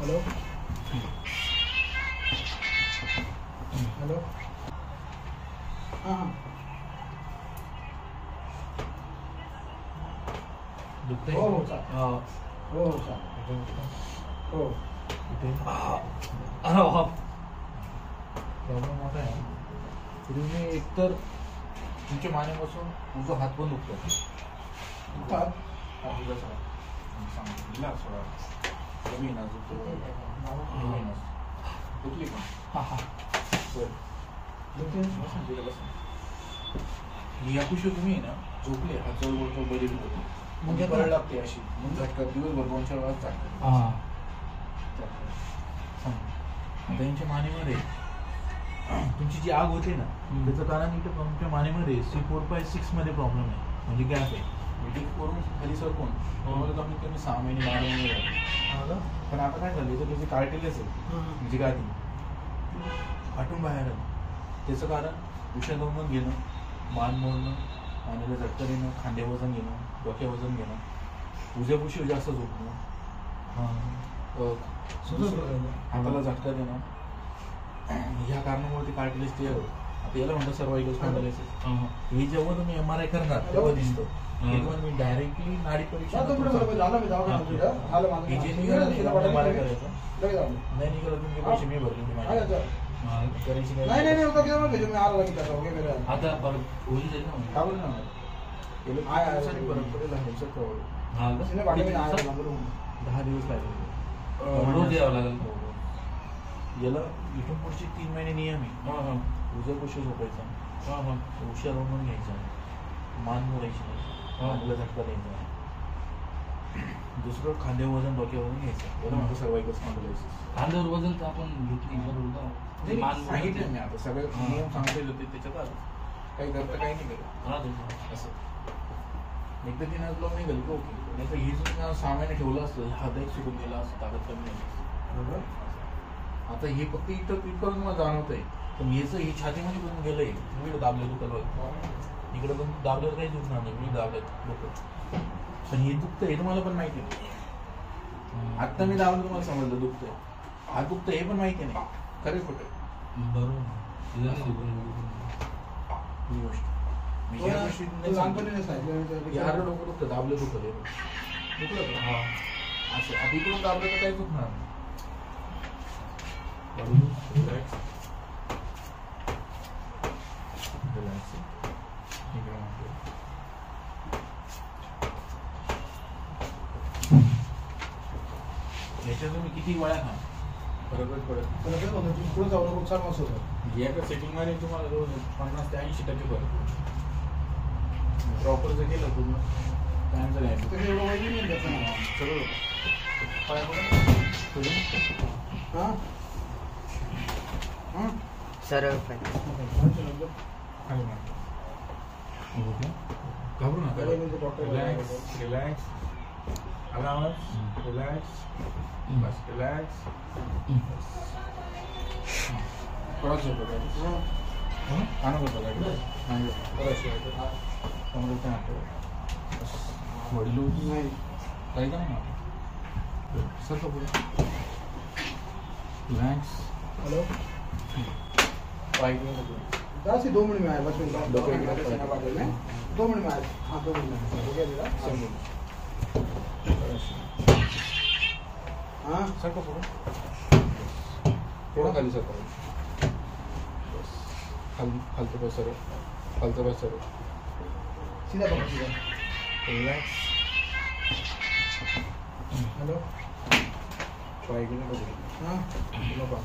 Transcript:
hello hello हाँ हाँ दुखते हो हो चालेल हो हो हो चालेल हो प्रॉब्लेम मोठा आहे तुम्ही एकतर तुमच्या मानेपासून उजवा हात पण दुखतो चाल कमी ना दुखली पण हां हां मी याकुशी तुम्ही ना झोपले हात जवळ बोलतो बरी होती मग बरं लागते अशी मग झटका दिवसभर 2-4 वेळा चालते त्यांच्या मानेमध्ये तुमची जी आग होते ना त्याचं कारण इथं तुमच्या मानेमध्ये C4-5-6 मध्ये प्रॉब्लेम आहे म्हणजे गॅप आहे मीटिंग करून खाली सरकून तुम्हाला कमीत कमी 6 महिने 12 महिने झाले पण आता काय झालं तर त्याची कार्टिलेज आहे म्हणजे गादी फाटून बाहेर आलं त्याचं कारण विषाणून घेणं मान मोडणं मानेला झटका देणं खांदे वजन घेणं डोक्या वजन घेणं उज्यापुशी जास्त झोपणं हाताला झटका देणं ह्या कारणामुळे ते कार्टिलेज तयार होतं आता याला म्हणतात सर्वायकल स्पॉन्डिलायसिस हे जेव्हा तुम्ही MRI करणार तेव्हा दिसतं तेव्हा मी डायरेक्टली नाडी परीक्षा MRI करायचं नाही निघालं तुमचे पैसे मी भरले करायची आता परत होईल जाईल ना फरक पडेल 10 दिवस लागले रोज यावं लागेल याला इथून पुढचे 3 महिने नियम आहे उजव्या कुशी झोपायचा उशिरा म्हणून घ्यायचा मान मोडायची नाही मानेला झटका द्यायचा दुसरं खांद्यावर वजन डोक्यावर वजन घ्यायचं याला म्हणतो सर्वायकल स्पॉन्डिलायसिस खांद्यावर वजन तर आपण घेतली सांगितलं मी आता सगळे नियम सांगता होते त्याच्यात आलं काही करता काही नाही करत असं एकदा तिने ब्लॉक नाही गेलं ओके नाही तर ही जर 6 महिने ठेवलं असतं हात एक सुकून गेला असं ताकद कमी झाली आता हे फक्त इथं इथपर्यंत मला जाणवत आहे पण याचं ही छातीमध्ये पण गेलंय मी दाबलं दुखलं इकडं पण दाबल्यावर काही दुखणार नाही मी दाबलं डोकं पण हे दुखतं हे तुम्हाला पण माहिती नाही आत्ता मी दाबलं तुम्हाला समजलं दुखतंय हात दुखतं हे पण माहिती नाही खरे खोटं बरोबर ही गोष्ट यार डोकं दुखतं दाबलं दुखलं दुखलं हा असं आता इकडून दाबलं तर काही दुखणार नाही रिलॅक्स रिलॅक्स याच्या तुम्ही किती वेळा खा फरकच पडत पुढे जाऊ नको चार मास होतं एका सेटिंग मध्ये तुम्हाला रोज 50 ते 80% फरक प्रॉपर जर केलं पूर्ण टाइम जर आहे तर एवढं वाईट नाही त्याचं सगळं पाय हां हां सरळ घाबरू नका रिलॅक्स रिलॅक्स रिलॅक्स बस रिलॅक्स थोडाच होतो आनंद होतो वडील नाही काही का नाही सर का पुढे रिलॅक्स हेलो पाय 2 मिनट में आया बस 2 मिनट में आया हाँ 2 मिनट में हो गया मेरा हाँ सर का पुढे थोडं खाली सर बस खाली खालचं बस सर खालचं बस सर सीधा पकड़ सीधा रिलॅक्स हेलो पाय गेलं हाँ का